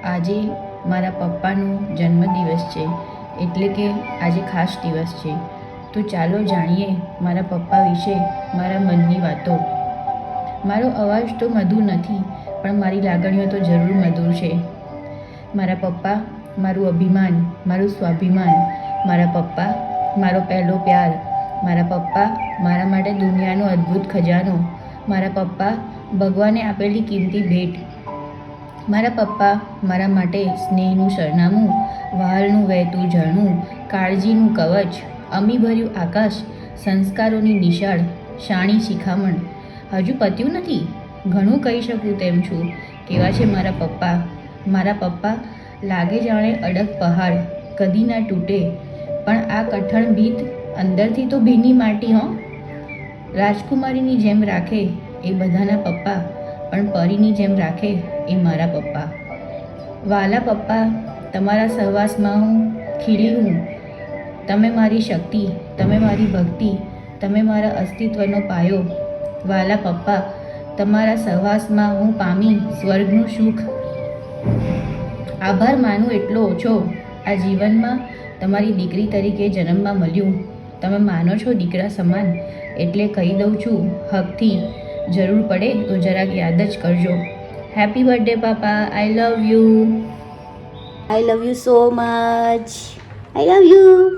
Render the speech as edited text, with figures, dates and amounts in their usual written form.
આજે મારા પપ્પાનો જન્મદિવસ છે, એટલે કે આજે ખાસ દિવસ છે. તો ચાલો જાણીએ મારા પપ્પા વિશે મારા મનની વાતો. મારો અવાજ તો મધુર નથી, પણ મારી લાગણીઓ તો જરૂર મધુર છે. મારા પપ્પા મારું અભિમાન, મારું સ્વાભિમાન. મારા પપ્પા મારો પહેલો પ્યાર. મારા પપ્પા મારા માટે દુનિયાનો અદ્ભુત ખજાનો. મારા પપ્પા ભગવાને આપેલી કિંમતી ભેટ. મારા પપ્પા મારા માટે સ્નેહનું સરનામું, વહાલનું વહેતું ઝરણું, કાળજીનું કવચ, અમીભર્યું આકાશ, સંસ્કારોની નિશાળ, શાણી શિખામણ. હજુ પત્યું નથી, ઘણું કહી શકું તેમ છું. કેવા છે મારા પપ્પા? મારા પપ્પા લાગે જાણે અડગ પહાડ, કદી ના તૂટે. પણ આ કઠણ ભીત અંદરથી તો ભીની માટી હો. રાજકુમારીની જેમ રાખે એ બધાના પપ્પા, પણ પરીની જેમ રાખે એ મારા પપ્પા. વાલા પપ્પા, તમારા સહવાસમાં હું ખીલી હું. તમે મારી શક્તિ, તમે મારી ભક્તિ, તમે મારા અસ્તિત્વનો પાયો. વાલા પપ્પા, તમારા સહવાસમાં હું પામી સ્વર્ગનું સુખ. આભાર માનું એટલો ઓછો આ જીવનમાં તમારી દીકરી તરીકે જન્મમાં મળ્યું. તમે માનો છો દીકરા સમાન, એટલે કહી દઉં છું હકથી. જરૂર પડે તો જરાક યાદ જ કરજો. Happy birthday papa, I love you. I love you so much. I love you.